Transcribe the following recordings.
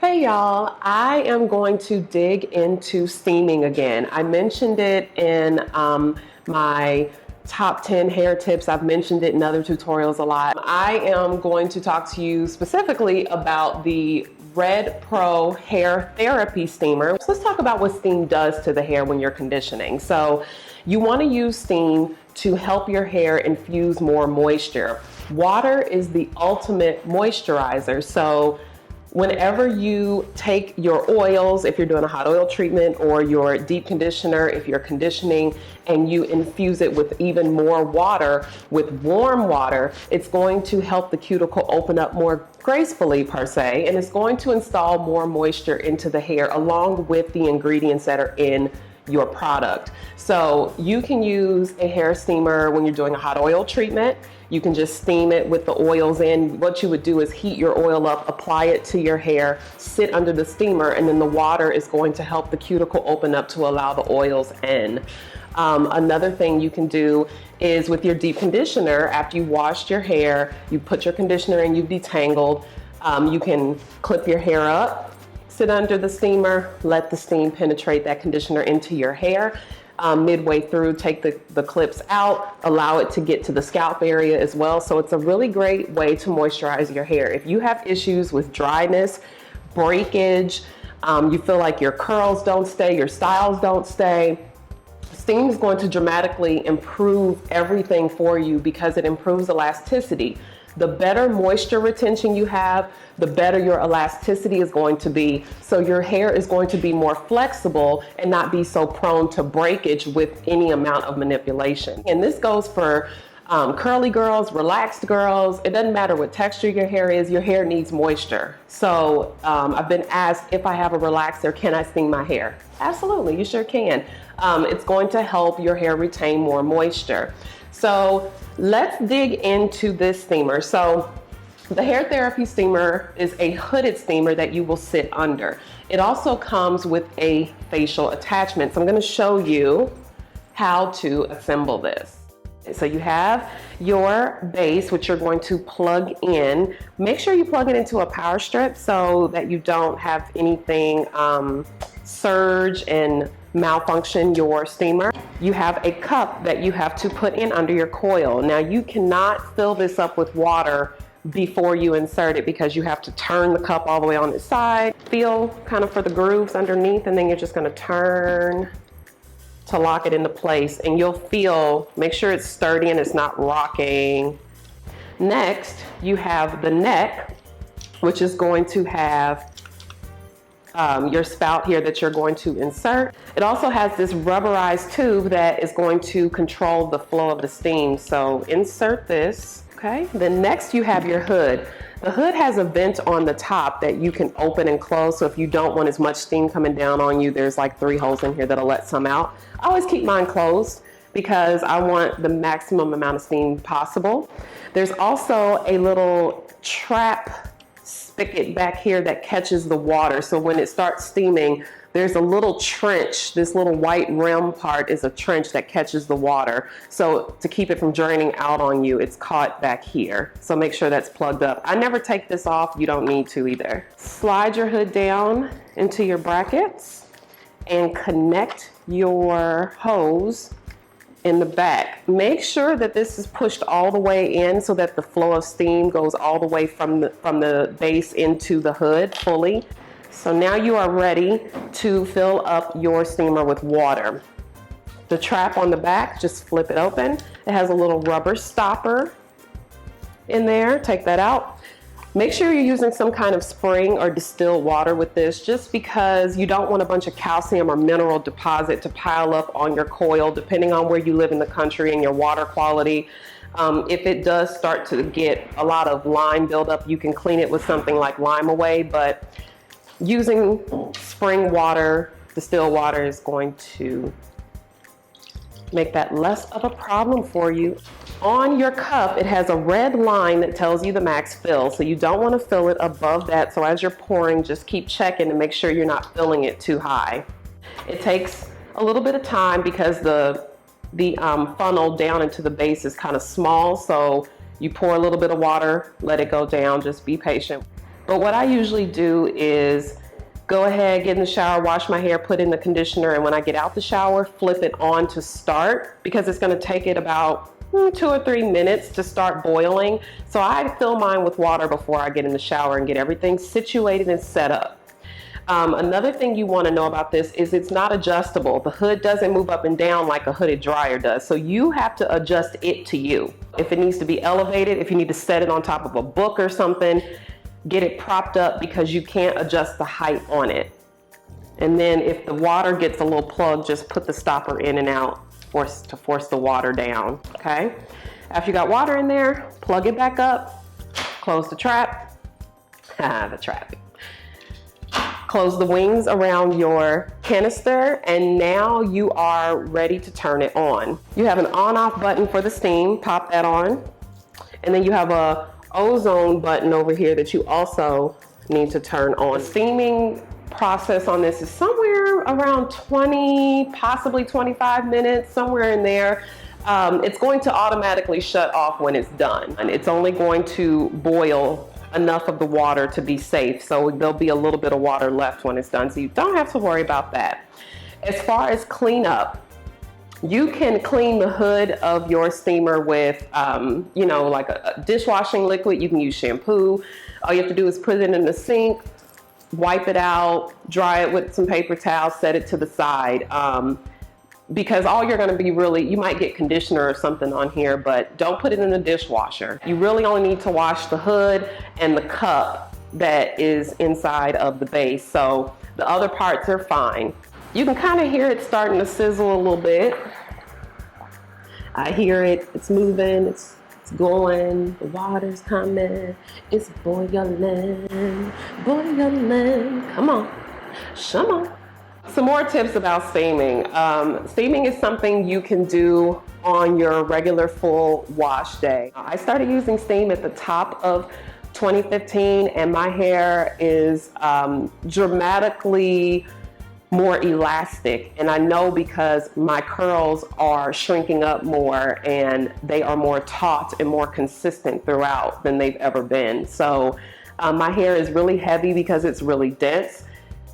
Hey y'all, I am going to dig into steaming again. I mentioned it in my top 10 hair tips. I've mentioned it in other tutorials a lot. I am going to talk to you specifically about the Red Pro Hair Therapy Steamer. So let's talk about what steam does to the hair when you're conditioning. So you want to use steam to help your hair infuse more moisture. Water is the ultimate moisturizer. So whenever you take your oils, if you're doing a hot oil treatment, or your deep conditioner, if you're conditioning, and you infuse it with even more water, with warm water, it's going to help the cuticle open up more gracefully per se, and it's going to install more moisture into the hair along with the ingredients that are in your product. So you can use a hair steamer when you're doing a hot oil treatment. You can just steam it with the oils in. What you would do is heat your oil up, apply it to your hair, sit under the steamer, and then the water is going to help the cuticle open up to allow the oils in. Another thing you can do is with your deep conditioner, after you washed your hair, you put your conditioner in, you've detangled, you can clip your hair up, sit under the steamer, let the steam penetrate that conditioner into your hair. Midway through, take the clips out, allow it to get to the scalp area as well. So it's a really great way to moisturize your hair. If you have issues with dryness, breakage, you feel like your curls don't stay, your styles don't stay, steam is going to dramatically improve everything for you because it improves elasticity. The better moisture retention you have, the better your elasticity is going to be. So your hair is going to be more flexible and not be so prone to breakage with any amount of manipulation. And this goes for curly girls, relaxed girls. It doesn't matter what texture your hair needs moisture. So I've been asked if I have a relaxer, can I steam my hair? Absolutely, you sure can. It's going to help your hair retain more moisture. So let's dig into this steamer. So the hair therapy steamer is a hooded steamer that you will sit under. It also comes with a facial attachment. So I'm going to show you how to assemble this. So you have your base, which you're going to plug in. Make sure you plug it into a power strip so that you don't have anything surge and malfunction your steamer. You have a cup that you have to put in under your coil. Now you cannot fill this up with water before you insert it because you have to turn the cup all the way on its side, feel kind of for the grooves underneath, and then you're just going to turn to lock it into place, and you'll feel, make sure it's sturdy and it's not rocking. Next, you have the neck, which is going to have your spout here that you're going to insert. It also has this rubberized tube that is going to control the flow of the steam. So insert this, okay? Then next you have your hood. The hood has a vent on the top that you can open and close. So if you don't want as much steam coming down on you, there's like 3 holes in here that'll let some out. I always keep mine closed because I want the maximum amount of steam possible. There's also a little trap spigot back here that catches the water. So when it starts steaming, there's a little trench. This little white rim part is a trench that catches the water. So to keep it from draining out on you, it's caught back here. So make sure that's plugged up. I never take this off. You don't need to either. Slide your hood down into your brackets and connect your hose in the back. Make sure that this is pushed all the way in so that the flow of steam goes all the way from the base into the hood fully. So now you are ready to fill up your steamer with water. The trap on the back, just flip it open. It has a little rubber stopper in there. Take that out. Make sure you're using some kind of spring or distilled water with this, just because you don't want a bunch of calcium or mineral deposit to pile up on your coil, depending on where you live in the country and your water quality. If it does start to get a lot of lime buildup, you can clean it with something like Lime Away, but using spring water, distilled water, is going to make that less of a problem for you. On your cup, it has a red line that tells you the max fill, so you don't want to fill it above that. So as you're pouring, just keep checking to make sure you're not filling it too high. It takes a little bit of time because the funnel down into the base is kind of small, so you pour a little bit of water, let it go down, just be patient. But what I usually do is go ahead, get in the shower, wash my hair, put in the conditioner, and when I get out the shower, flip it on to start, because it's gonna take it about 2 or 3 minutes to start boiling. So I fill mine with water before I get in the shower and get everything situated and set up. Another thing you want to know about this is it's not adjustable. The hood doesn't move up and down like a hooded dryer does. So you have to adjust it to you. If it needs to be elevated, if you need to set it on top of a book or something, get it propped up, because you can't adjust the height on it. And then if the water gets a little plugged, just put the stopper in and out to force the water down, okay? After you got water in there, plug it back up, close the trap, the trap. Close the wings around your canister, and now you are ready to turn it on. You have an on-off button for the steam, pop that on. And then you have a ozone button over here that you also need to turn on. The steaming process on this is somewhere around 20, possibly 25 minutes, somewhere in there. It's going to automatically shut off when it's done. And it's only going to boil enough of the water to be safe. So there'll be a little bit of water left when it's done. So you don't have to worry about that. As far as cleanup, you can clean the hood of your steamer with, you know, like a dishwashing liquid. You can use shampoo. All you have to do is put it in the sink, wipe it out, dry it with some paper towels, set it to the side. Because all you're going to be really, you might get conditioner or something on here, but don't put it in the dishwasher. You really only need to wash the hood and the cup that is inside of the base. So the other parts are fine. You can kind of hear it starting to sizzle a little bit. I hear it, it's moving, it's going, the water's coming, it's boiling, boiling. Come on, come on. Some more tips about steaming. Steaming is something you can do on your regular full wash day. I started using steam at the top of 2015, and my hair is dramatically more elastic. And I know because my curls are shrinking up more, and they are more taut and more consistent throughout than they've ever been. So my hair is really heavy because it's really dense.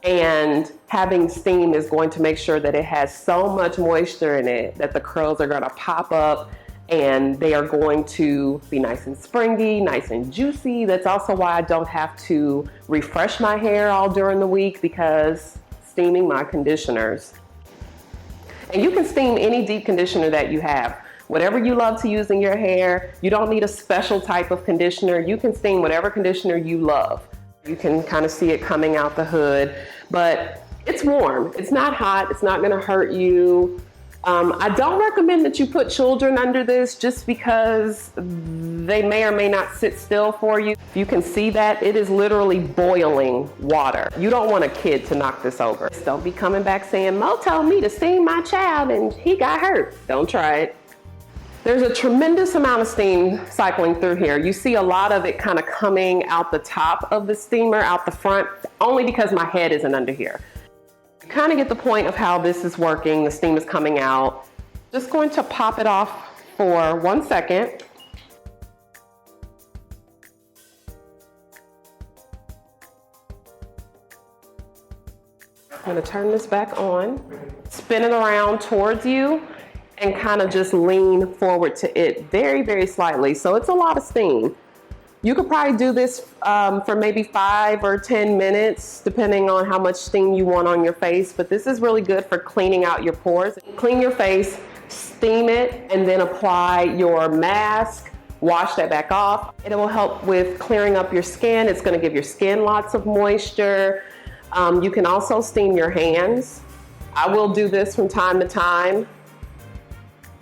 And having steam is going to make sure that it has so much moisture in it that the curls are going to pop up and they are going to be nice and springy, nice and juicy. That's also why I don't have to refresh my hair all during the week, because steaming my conditioners. And you can steam any deep conditioner that you have. Whatever you love to use in your hair, you don't need a special type of conditioner. You can steam whatever conditioner you love. You can kind of see it coming out the hood, but it's warm. It's not hot. It's not going to hurt you. I don't recommend that you put children under this, just because they may or may not sit still for you. You can see that it is literally boiling water. You don't want a kid to knock this over. Just don't be coming back saying, Mo told me to steam my child and he got hurt. Don't try it. There's a tremendous amount of steam cycling through here. You see a lot of it kind of coming out the top of the steamer, out the front, only because my head isn't under here. You kind of get the point of how this is working. The steam is coming out. Just going to pop it off for 1 second. I'm going to turn this back on, spin it around towards you, and kind of just lean forward to it very, very slightly. So it's a lot of steam. You could probably do this for maybe 5 or 10 minutes, depending on how much steam you want on your face. But this is really good for cleaning out your pores. Clean your face, steam it, and then apply your mask. Wash that back off. It will help with clearing up your skin. It's going to give your skin lots of moisture. You can also steam your hands. I will do this from time to time.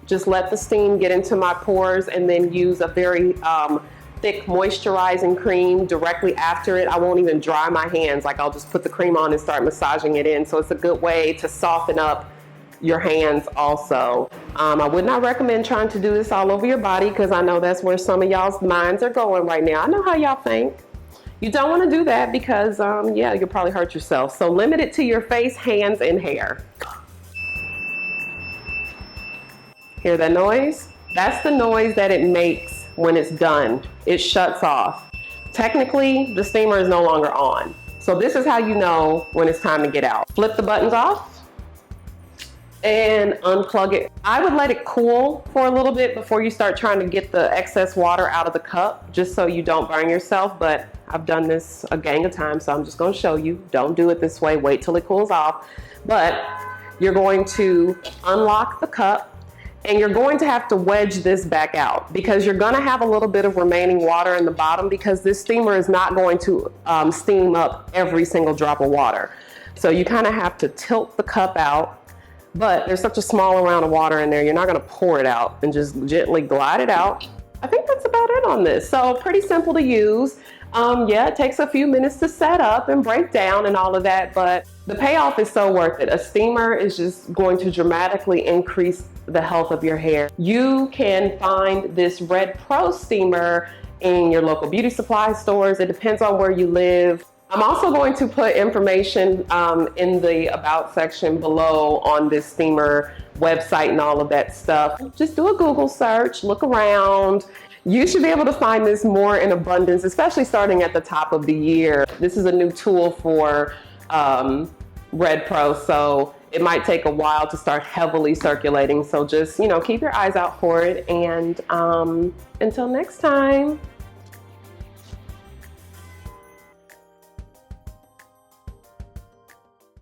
Just let the steam get into my pores, and then use a very thick moisturizing cream directly after it. I won't even dry my hands. Like, I'll just put the cream on and start massaging it in. So it's a good way to soften up your hands also. I would not recommend trying to do this all over your body, because I know that's where some of y'all's minds are going right now. I know how y'all think. You don't want to do that, because yeah, you'll probably hurt yourself. So limit it to your face, hands, and hair. Hear that noise? That's the noise that it makes when it's done. It shuts off. technically the steamer is no longer on. So this is how you know when it's time to get out. Flip the buttons off and unplug it. I would let it cool for a little bit before you start trying to get the excess water out of the cup, just so you don't burn yourself. But I've done this a gang of times, so I'm just going to show you. Don't do it this way. Wait till it cools off. But you're going to unlock the cup, and you're going to have to wedge this back out because you're going to have a little bit of remaining water in the bottom, because this steamer is not going to steam up every single drop of water. So you kind of have to tilt the cup out, but there's such a small amount of water in there, you're not going to pour it out, and just gently glide it out. I think that's about it on this. So pretty simple to use. Yeah, it takes a few minutes to set up and break down and all of that, but the payoff is so worth it. A steamer is just going to dramatically increase the health of your hair. You can find this Red Pro steamer in your local beauty supply stores. It depends on where you live. I'm also going to put information in the About section below on this steamer website and all of that stuff. Just do a Google search, look around. You should be able to find this more in abundance, especially starting at the top of the year. This is a new tool for Red Pro, so it might take a while to start heavily circulating. So just, keep your eyes out for it. And until next time.